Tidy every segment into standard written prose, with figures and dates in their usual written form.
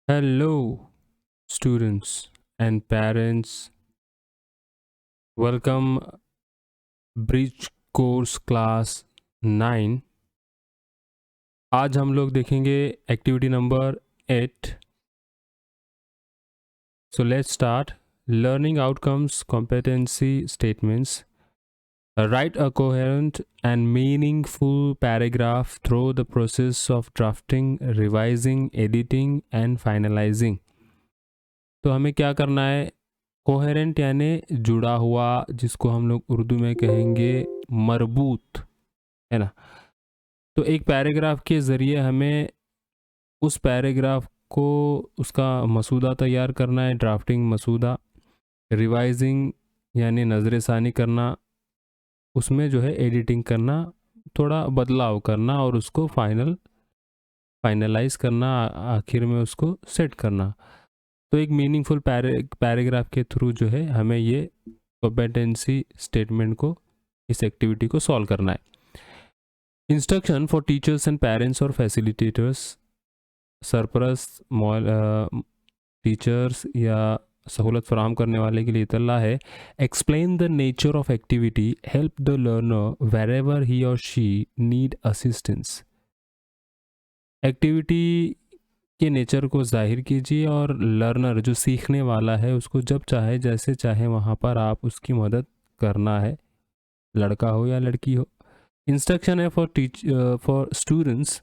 Hello, students and parents. Welcome, Bridge Course Class 9. आज हम लोग देखेंगे activity number 8. So let's start. Learning outcomes, competency statements. Write a coherent and meaningful paragraph through the process of drafting, revising, editing and finalizing. तो हमें क्या करना है? Coherent यानी जुड़ा हुआ, जिसको हम लोग उर्दू में कहेंगे मरबूत, है ना। तो एक पैराग्राफ के ज़रिए हमें उस पैराग्राफ को उसका मसूदा तैयार करना है, ड्राफ्टिंग मसूदा। रिवाइजिंग यानी नज़र षानी करना, उसमें जो है एडिटिंग करना, थोड़ा बदलाव करना और उसको फाइनलाइज करना, आखिर में उसको सेट करना। तो एक मीनिंगफुल पैराग्राफ के थ्रू जो है हमें ये कॉम्पिटेंसी स्टेटमेंट को, इस एक्टिविटी को सॉल्व करना है। Instruction for teachers and parents और फैसिलिटेटर्स। सरपरस्त टीचर्स या सहूलत फराहम करने वाले के लिए इतला है। Explain the nature of activity, help the learner wherever he और शी नीड असिस्टेंस। एक्टिविटी के नेचर को जाहिर कीजिए और लर्नर जो सीखने वाला है उसको जब चाहे जैसे चाहे वहाँ पर आप उसकी मदद करना है, लड़का हो या लड़की हो। इंस्ट्रक्शन है for students.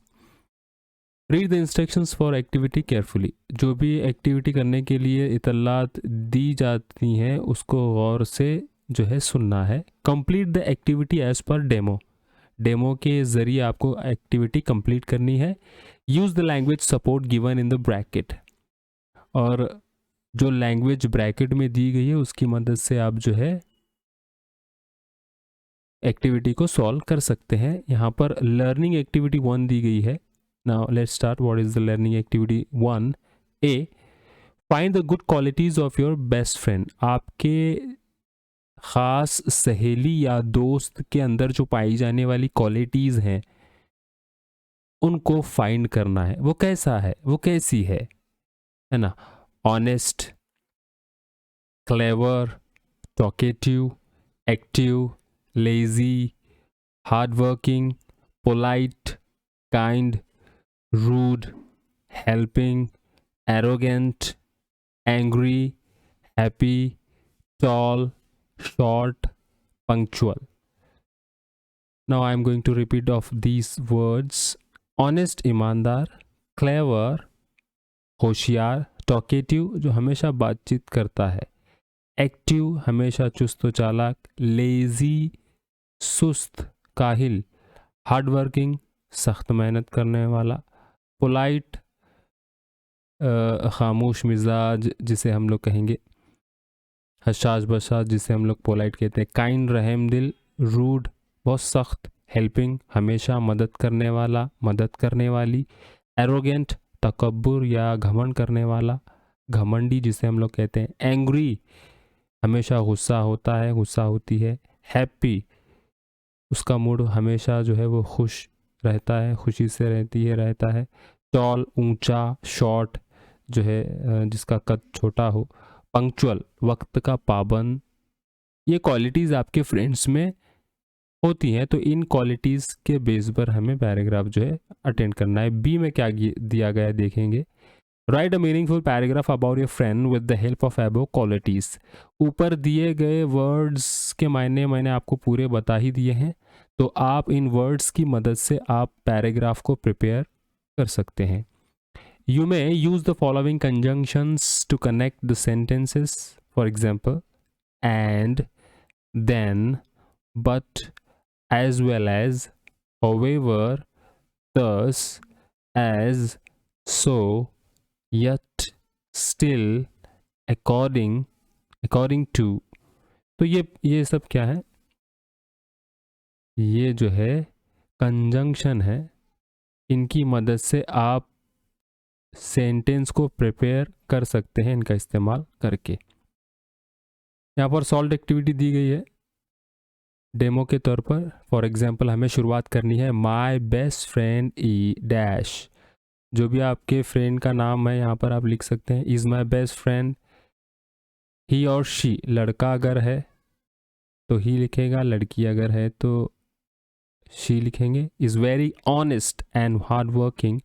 Read the instructions for activity carefully. जो भी एक्टिविटी करने के लिए इतलात दी जाती हैं उसको गौर से जो है सुनना है। Complete the activity as per demo. Demo के ज़रिए आपको एक्टिविटी कंप्लीट करनी है। Use the language support given in the bracket. और जो लैंग्वेज ब्रैकेट में दी गई है उसकी मदद से आप जो है एक्टिविटी को सॉल्व कर सकते हैं। यहाँ पर लर्निंग एक्टिविटी 1 दी गई है। Now let's start. What is the learning activity 1? A, find the good qualities of your best friend. आपके ख़ास सहेली या दोस्त के अंदर जो पाई जाने वाली क्वालिटीज़ हैं उनको फाइंड करना है। वो कैसा है, वो कैसी है ना। Honest, clever, talkative, active, lazy, hardworking, polite, kind, rude, helping, arrogant, angry, happy, tall, short, punctual. Now I am going to repeat of these words. Honest ईमानदार, क्लेवर होशियार, टॉकेटिव जो हमेशा बातचीत करता है, एक्टिव हमेशा चुस्त व चालाक, लेजी सुस्त काहिल, हार्डवर्किंग सख्त मेहनत करने वाला, पोलाइट खामोश मिजाज जिसे हम लोग कहेंगे, हशाश बशाश जिसे हम लोग पोलाइट कहते हैं, काइंड रहम दिल, रूड बहुत सख्त, हेल्पिंग हमेशा मदद करने वाला, मदद करने वाली, एरोगेंट तकब्बुर या घमंड करने वाला, घमंडी जिसे हम लोग कहते हैं, एंग्री हमेशा गुस्सा होता है, गुस्सा होती है, हैप्पी उसका मूड हमेशा जो है वो खुश रहता है, खुशी से रहता है, टॉल ऊंचा, शॉर्ट जो है जिसका कद छोटा हो, पंक्चुअल वक्त का पाबंद। ये क्वालिटीज़ आपके फ्रेंड्स में होती हैं, तो इन क्वालिटीज़ के बेस पर हमें पैराग्राफ जो है अटेंड करना है। बी में क्या दिया गया है देखेंगे। Right a meaningful paragraph about your friend with the help of एबो क्वालिटीज़। ऊपर दिए गए वर्ड्स के मायने मैंने आपको पूरे बता ही दिए हैं, तो आप इन वर्ड्स की मदद से आप पैराग्राफ को प्रिपेयर कर सकते हैं। You may use the following conjunctions to connect the sentences, for example and, then, but, as well as, however, thus, as, so, yet, still, according to। तो ये सब क्या है? ये जो है कंजंक्शन है। इनकी मदद से आप सेंटेंस को प्रिपेयर कर सकते हैं इनका इस्तेमाल करके। यहाँ पर सॉल्व एक्टिविटी दी गई है डेमो के तौर पर। फॉर एग्जाम्पल हमें शुरुआत करनी है, my best friend E dash. जो भी आपके फ्रेंड का नाम है यहाँ पर आप लिख सकते हैं। इज़ माई बेस्ट फ्रेंड ही और शी, लड़का अगर है तो ही लिखेगा, लड़की अगर है तो शी लिखेंगे। Is very honest and hard working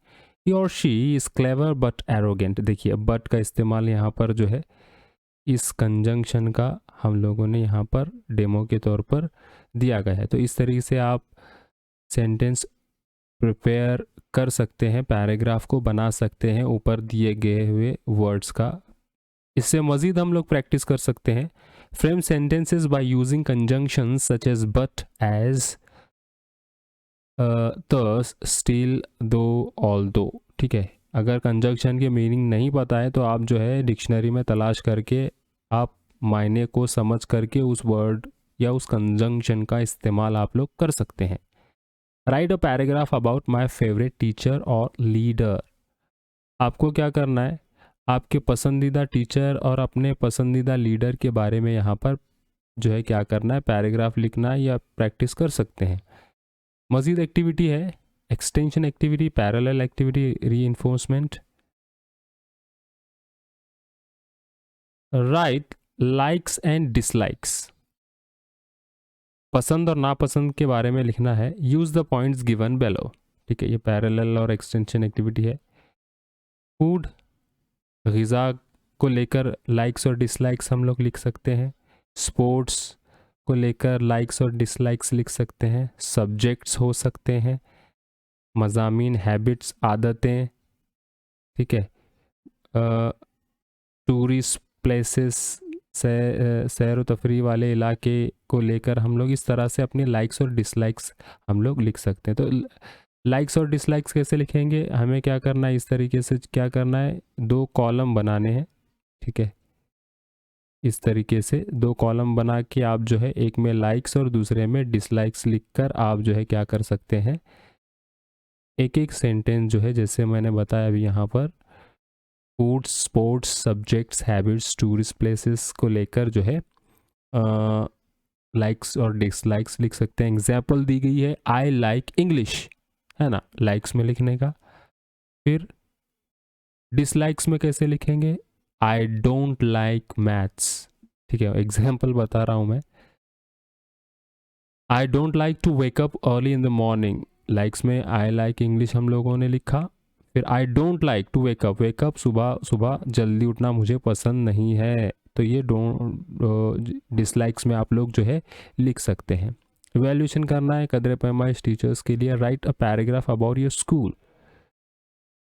he और she is clever but arrogant. देखिए बट का इस्तेमाल यहाँ पर जो है इस कंजंक्शन का हम लोगों ने यहाँ पर डेमो के तौर पर दिया गया है। तो इस तरीके से आप सेंटेंस प्रिपेयर कर सकते हैं, पैराग्राफ को बना सकते हैं ऊपर दिए गए हुए वर्ड्स का। इससे मज़ीद हम लोग प्रैक्टिस कर सकते हैं। Frame sentences by using conjunctions such as but, as, thus, still, though, although. ठीक है, अगर कंजंक्शन के मीनिंग नहीं पता है तो आप जो है डिक्शनरी में तलाश करके आप मायने को समझ करके उस वर्ड या उस कंजंक्शन का इस्तेमाल आप लोग कर सकते हैं। Right a paragraph about my favourite teacher और लीडर। आपको क्या करना है, आपके पसंदीदा टीचर और अपने पसंदीदा लीडर के बारे में यहाँ पर जो है क्या करना है, पैराग्राफ लिखना है या प्रैक्टिस कर सकते हैं। मज़ीद एक्टिविटी है, extension activity, parallel activity, reinforcement. Right likes and dislikes, पसंद और नापसंद के बारे में लिखना है। यूज़ द पॉइंट्स गिवन बेलो। ठीक है, ये पैरेलल और एक्सटेंशन एक्टिविटी है। फूड, ग़िज़ा को लेकर लाइक्स और डिसलाइक्स हम लोग लिख सकते हैं। स्पोर्ट्स को लेकर लाइक्स और डिसलाइक्स लिख सकते हैं। सब्जेक्ट्स हो सकते हैं, मज़ामीन, हैबिट्स, आदतें। ठीक है, टूरिस्ट प्लेसेस, सैर व तफरी वाले इलाके को लेकर हम लोग इस तरह से अपने लाइक्स और डिसलाइक्स हम लोग लिख सकते हैं। तो लाइक्स और डिसलाइक्स कैसे लिखेंगे, हमें क्या करना है, इस तरीके से क्या करना है, दो कॉलम बनाने हैं। ठीक है, इस तरीके से दो कॉलम बना के आप जो है एक में लाइक्स और दूसरे में डिसलाइक्स लिखकर आप जो है क्या कर सकते हैं, एक एक सेंटेंस जो है जैसे मैंने बताया अभी यहाँ पर food, sports, subjects, habits, tourist places को लेकर जो है लाइक्स और डिसलाइक्स लिख सकते हैं। एग्जाम्पल दी गई है, आई लाइक इंग्लिश, है ना, लाइक्स में लिखने का। फिर डिसलाइक्स में कैसे लिखेंगे, आई डोंट लाइक मैथ्स। ठीक है, एग्जाम्पल बता रहा हूँ मैं। I don't like to wake up early in the morning, likes में आई लाइक इंग्लिश हम लोगों ने लिखा। फिर I don't like to wake up, wake up सुबह सुबह जल्दी उठना मुझे पसंद नहीं है, तो ये डोंट डिसलाइक्स में आप लोग जो है लिख सकते हैं। इवैल्यूएशन करना है कदर पैमाइश टीचर्स के लिए। Right a paragraph about your school,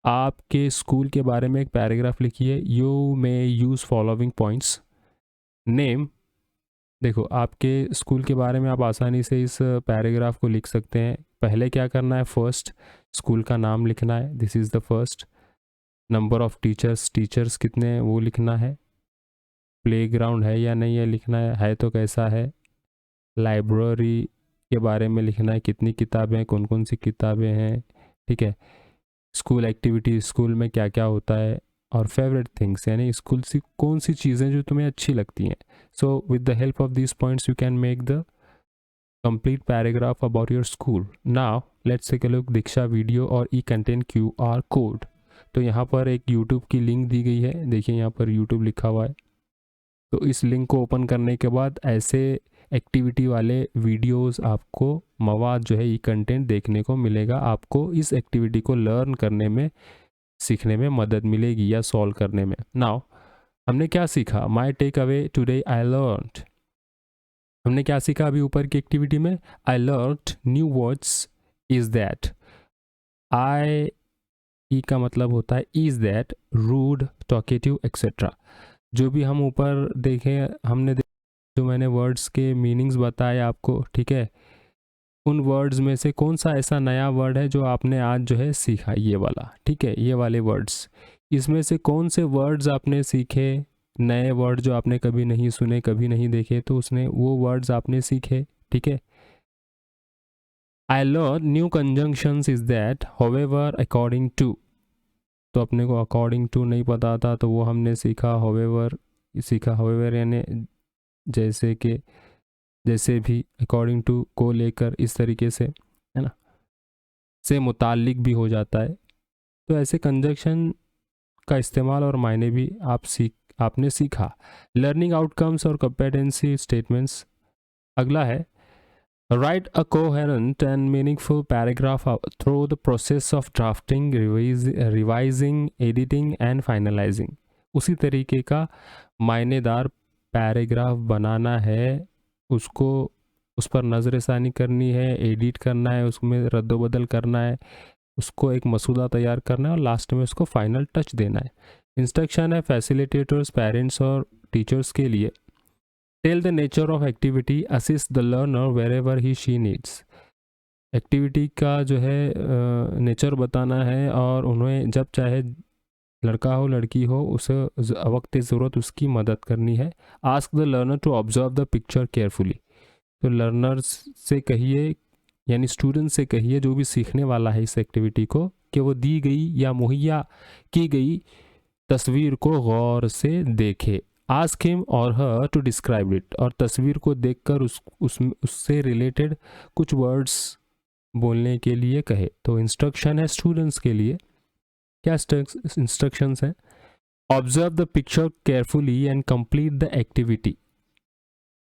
आपके स्कूल के बारे में एक पैराग्राफ लिखिए। You may use following points. Name, देखो आपके स्कूल के बारे में आप आसानी से इस पैराग्राफ को लिख सकते हैं। पहले क्या करना है, फर्स्ट स्कूल का नाम लिखना है, this is the first. Number of teachers, teachers कितने हैं वो लिखना है। प्लेग्राउंड है या नहीं है लिखना है तो कैसा है। लाइब्रेरी के बारे में लिखना है, कितनी किताबें, कौन कौन सी किताबें हैं। ठीक है, स्कूल एक्टिविटी, स्कूल में क्या क्या होता है। और फेवरेट थिंग्स, यानी स्कूल से कौन सी चीज़ें जो तुम्हें अच्छी लगती हैं। So with the help of this points you can make the complete paragraph about your school. Now let's take a look Diksha video और ई कंटेंट QR कोड। तो यहाँ पर एक यूट्यूब की लिंक दी गई है, देखिए यहाँ पर यूट्यूब लिखा हुआ है। तो इस लिंक को ओपन करने के बाद ऐसे एक्टिविटी वाले वीडियोस आपको मवाद जो है ई कंटेंट देखने को मिलेगा। आपको इस एक्टिविटी को लर्न करने में, सीखने में मदद मिलेगी या सॉल्व करने में। नाउ हमने क्या सीखा, my take away today I learned, हमने क्या सीखा अभी ऊपर की एक्टिविटी में, I learned new words, is that, I E का मतलब होता है is that, rude, talkative etcetera. जो भी हम ऊपर देखें, हमने जो मैंने वर्ड्स के मीनिंग्स बताए आपको, ठीक है, उन वर्ड्स में से कौन सा ऐसा नया वर्ड है जो आपने आज जो है सीखा, ये वाला। ठीक है, ये वाले वर्ड्स, इसमें से कौन से वर्ड्स आपने सीखे, नए वर्ड जो आपने कभी नहीं सुने, कभी नहीं देखे, तो उसने वो वर्ड्स आपने सीखे। ठीक है, I learn new conjunctions is that, however, according to, तो अपने को अकॉर्डिंग टू नहीं पता था तो वो हमने सीखा, हाउएवर सीखा। हाउएवर यानी जैसे कि, जैसे भी, अकॉर्डिंग टू को लेकर, इस तरीके से, है ना, से मुताल्लिक भी हो जाता है। तो ऐसे कंजक्शन का इस्तेमाल और मायने भी आपने सीखा। लर्निंग आउटकम्स और कंपेटेंसी स्टेटमेंट्स। अगला है write a coherent and meaningful paragraph through the process of drafting, revising, editing and finalising. उसी तरीके का मायनेदार पैराग्राफ बनाना है, उसको उस पर नज़रसानी करनी है, एडिट करना है, उसमें रद्दोबदल करना है, उसको एक मसूदा तैयार करना है और लास्ट में उसको फाइनल टच देना है। इंस्ट्रक्शन है फैसिलिटेटर्स, पेरेंट्स और टीचर्स के लिए। Tell the nature of activity, assist the learner wherever he she needs. Activity का जो है नेचर बताना है और उन्हें जब चाहे, लड़का हो लड़की हो, उसे वक्त ज़रूरत उसकी मदद करनी है। Ask the learner to observe the picture carefully. तो लर्नर्स से कहिए, यानी स्टूडेंट से कहिए जो भी सीखने वाला है इस एक्टिविटी को, कि वो दी गई या मुहैया की गई तस्वीर को गौर से देखे। आस्क हिम और हर टू डिस्क्राइब इट, और तस्वीर को देखकर उससे रिलेटेड कुछ वर्ड्स बोलने के लिए कहे। तो इंस्ट्रक्शन है स्टूडेंट्स के लिए। क्या इंस्ट्रक्शंस हैं? Observe the picture carefully and complete the activity.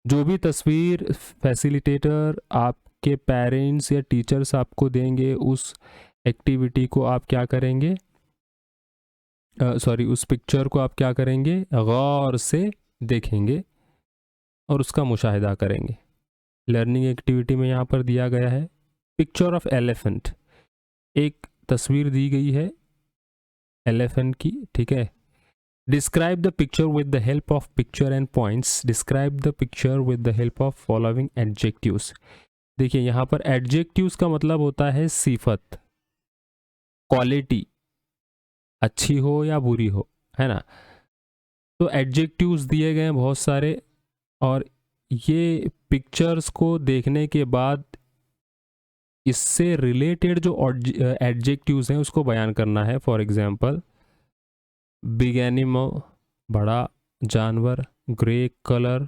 जो भी तस्वीर फैसिलिटेटर, आपके पेरेंट्स या टीचर्स आपको देंगे, उस एक्टिविटी को आप क्या करेंगे, उस पिक्चर को आप क्या करेंगे, गौर से देखेंगे और उसका मुशाहिदा करेंगे। लर्निंग एक्टिविटी में यहाँ पर दिया गया है पिक्चर ऑफ एलिफेंट। एक तस्वीर दी गई है एलिफेंट की, ठीक है। Describe the picture with the help of picture and points. Describe the picture with the help of following adjectives. देखिए यहाँ पर एडजेक्टिव्स का मतलब होता है सिफत, क्वालिटी, अच्छी हो या बुरी हो, है ना। तो एडजेक्टिव्स दिए गए हैं बहुत सारे, और ये पिक्चर्स को देखने के बाद इससे रिलेटेड जो एडजेक्टिव्स हैं उसको बयान करना है। फॉर एग्जांपल बिग एनिमल, बड़ा जानवर, ग्रे कलर,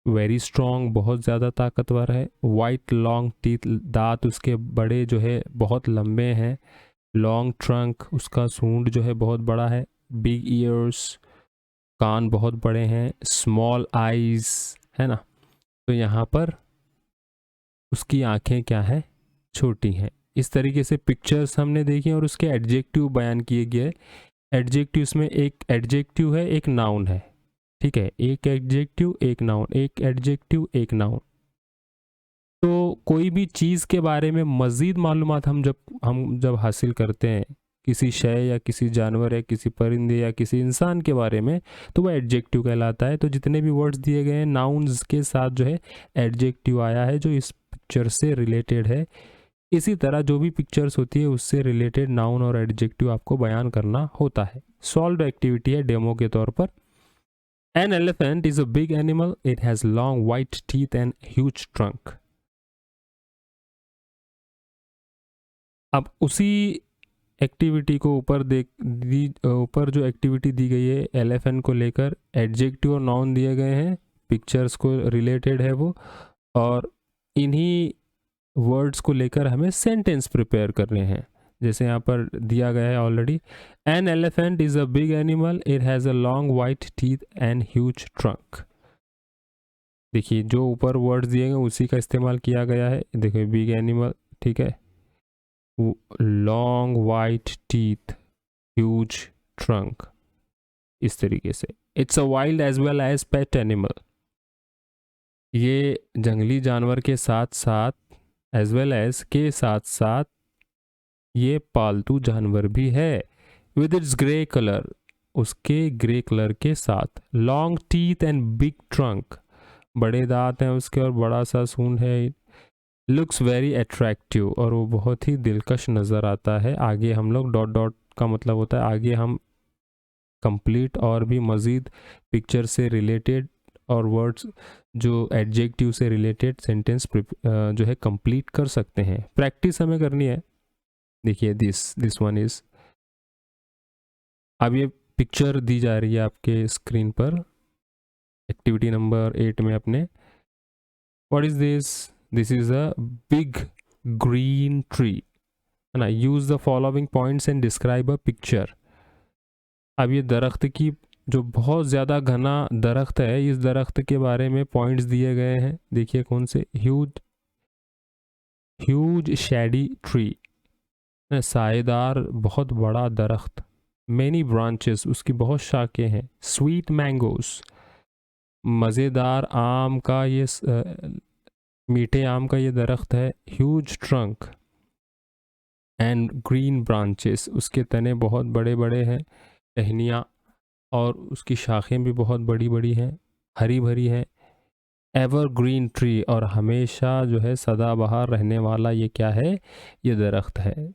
वेरी स्ट्रॉन्ग, बहुत ज़्यादा ताकतवर है। वाइट लॉन्ग टीथ, दांत उसके बड़े जो है बहुत लंबे हैं। लॉन्ग ट्रंक, उसका सूंड जो है बहुत बड़ा है। बिग ईयर्स, कान बहुत बड़े हैं। स्मॉल आईज, है ना। तो यहाँ पर उसकी आंखें क्या है, छोटी हैं। इस तरीके से पिक्चर्स हमने देखी और उसके एडजेक्टिव बयान किए गए। एडजेक्टिव्स में एक एडजेक्टिव है, एक नाउन है, ठीक है। एक एडजेक्टिव एक नाउन, एक एडजेक्टिव एक नाउन। तो कोई भी चीज़ के बारे में मज़ीद मालूमात हम जब हासिल करते हैं, किसी शय या किसी जानवर या किसी परिंदे या किसी इंसान के बारे में, तो वह एडजेक्टिव कहलाता है। तो जितने भी वर्ड्स दिए गए हैं नाउन्स के साथ जो है एडजेक्टिव आया है जो इस पिक्चर से रिलेटेड है। इसी तरह जो भी पिक्चर्स होती है उससे रिलेटेड नाउन और एडजेक्टिव आपको बयान करना होता है। सॉल्व एक्टिविटी है डेमो के तौर पर। An elephant is a big animal, it has long white teeth and huge trunk. अब उसी एक्टिविटी को ऊपर जो एक्टिविटी दी गई है एलिफेंट को लेकर, एडजेक्टिव और नाउन दिए गए हैं, पिक्चर्स को रिलेटेड है वो, और इन्हीं वर्ड्स को लेकर हमें सेंटेंस प्रिपेयर करने हैं। जैसे यहाँ पर दिया गया है already, an elephant is a big animal, it has a long white teeth and huge trunk. देखिए जो ऊपर वर्ड्स दिए गए उसी का इस्तेमाल किया गया है। देखिए बिग एनिमल, ठीक है, long white teeth, huge trunk, इस तरीके से। It's a wild as well as pet animal. ये जंगली जानवर के साथ साथ, एज वेल एज के साथ साथ, ये पालतू जानवर भी है। विद इट्स ग्रे कलर, उसके ग्रे कलर के साथ। Long teeth and big trunk, बड़े दांत हैं उसके और बड़ा सा सूंड है। लुक्स वेरी अट्रैक्टिव, और वो बहुत ही दिलकश नज़र आता है। आगे हम लोग डॉट डॉट का मतलब होता है आगे हम कंप्लीट और भी मज़ीद पिक्चर से रिलेटेड और वर्ड्स जो एडजेक्टिव से रिलेटेड सेंटेंस जो है कंप्लीट कर सकते हैं। प्रैक्टिस हमें करनी है। देखिए दिस वन इज़, अब ये पिक्चर दी जा रही है आपके स्क्रीन पर एक्टिविटी नंबर 8 में अपने। What is this? This is a big green tree. है ना। Use the following points and describe a picture. अब ये दरख्त की जो बहुत ज़्यादा घना दरख्त है, इस दरख्त के बारे में पॉइंट्स दिए गए हैं। देखिए कौन से, ह्यूज शैडी ट्री, साएदार बहुत बड़ा दरख्त। मैनी ब्रांचेस, उसकी बहुत शाखें हैं। स्वीट मैंगोस, मज़ेदार आम का ये मीठे आम का ये दरख्त है। Huge trunk and green branches, उसके तने बहुत बड़े बड़े हैं, टहनियाँ, और उसकी शाखें भी बहुत बड़ी बड़ी हैं, हरी भरी हैं। एवरग्रीन ट्री, और हमेशा जो है सदाबहार रहने वाला ये क्या है, ये दरख्त है।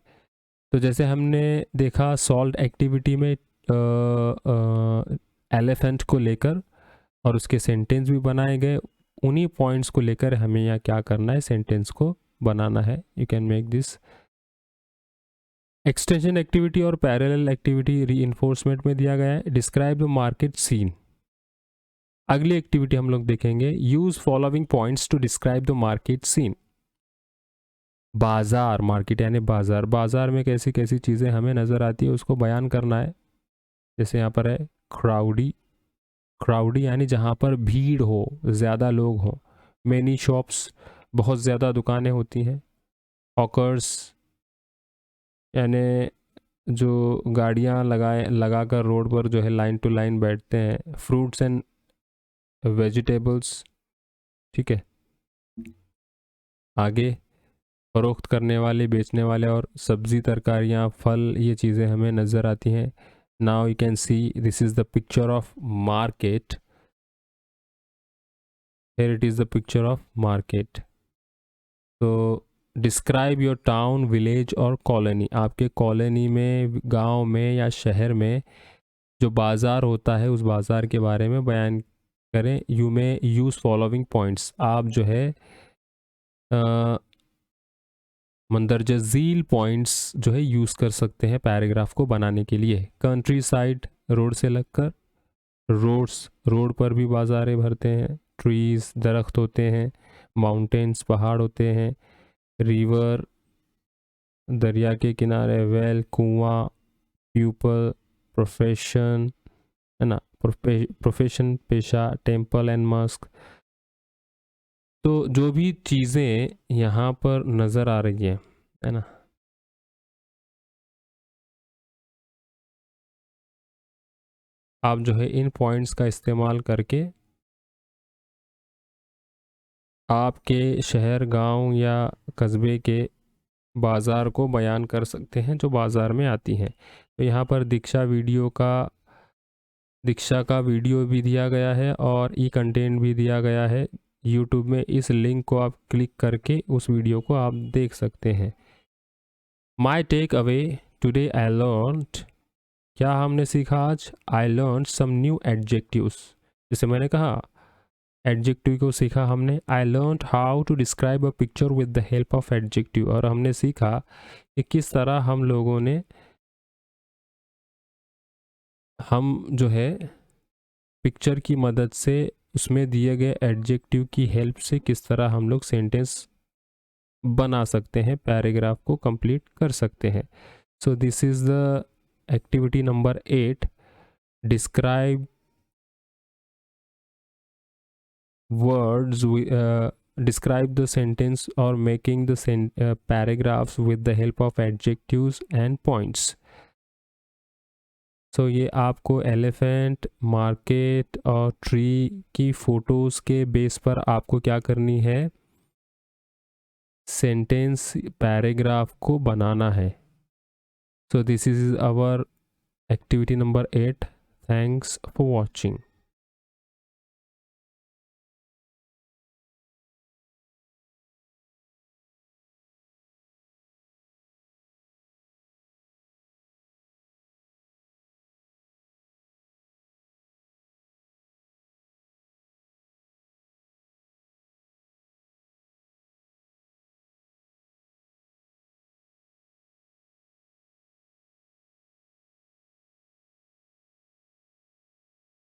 तो जैसे हमने देखा सॉल्ट एक्टिविटी में एलिफेंट को लेकर और उसके सेंटेंस भी बनाए गए, उन्हीं पॉइंट्स को लेकर हमें यहाँ क्या करना है, सेंटेंस को बनाना है। You can make this. Extension activity और पैरेलल एक्टिविटी रीइंफोर्समेंट में दिया गया है। Describe the market scene. अगली एक्टिविटी हम लोग देखेंगे, use following points to describe the market scene. बाजार, मार्केट यानी बाजार, बाजार में कैसी कैसी चीज़ें हमें नज़र आती है उसको बयान करना है। जैसे यहाँ पर है क्राउडी, क्राउडी यानी जहाँ पर भीड़ हो, ज़्यादा लोग हों। मैनी शॉप्स, बहुत ज़्यादा दुकानें होती हैं। हॉकर्स यानी जो गाड़ियाँ लगा कर रोड पर जो है लाइन टू लाइन बैठते हैं। फ्रूट्स एंड वेजिटेबल्स, ठीक है। आगे फरोख्त करने वाले, बेचने वाले, और सब्जी, तरकारियाँ, फल, ये चीज़ें हमें नज़र आती हैं। Now you can see this is the picture of market. Here it is the picture of market. तो डिस्क्राइब योर टाउन, विलेज और कॉलोनी। आपके कॉलोनी में, गांव में या शहर में जो बाज़ार होता है, उस बाज़ार के बारे में बयान करें। यू में यूज़ फॉलोइंग पॉइंट्स। आप जो है मंदरजा झील पॉइंट्स जो है यूज़ कर सकते हैं पैराग्राफ को बनाने के लिए। कंट्री साइड, रोड से लगकर, रोड्स, रोड पर भी बाज़ारें भरते हैं। ट्रीज़, दरख्त होते हैं। माउंटेन्स, पहाड़ होते हैं। रिवर, दरिया के किनारे। वेल, कुआं। प्यूपल, प्रोफेशन, है ना, प्रोफेशन, पेशा। Temple and Musk. तो जो भी चीज़ें यहाँ पर नज़र आ रही हैं, है ना, आप जो है इन पॉइंट्स का इस्तेमाल करके आपके शहर, गांव या कस्बे के बाज़ार को बयान कर सकते हैं जो बाज़ार में आती हैं। तो यहाँ पर दीक्षा का वीडियो भी दिया गया है और ई कंटेंट भी दिया गया है यूट्यूब में। इस लिंक को आप क्लिक करके उस वीडियो को आप देख सकते हैं। My take away today, I learned, क्या हमने सीखा आज? I learn some new adjectives. जैसे मैंने कहा एडजेक्टिव को सीखा हमने। I learn how to describe a picture with the help of adjective. और हमने सीखा कि किस तरह हम जो है पिक्चर की मदद से, उसमें दिए गए एडजेक्टिव की हेल्प से किस तरह हम लोग सेंटेंस बना सकते हैं, पैराग्राफ को कंप्लीट कर सकते हैं। So this is the activity number 8। Describe words describe the sentence or making the paragraphs with the help of adjectives and points. So ये आपको एलिफेंट, मार्केट और ट्री की फ़ोटोज़ के बेस पर आपको क्या करनी है, सेंटेंस, पैराग्राफ को बनाना है। So this is our activity number 8. Thanks for watching.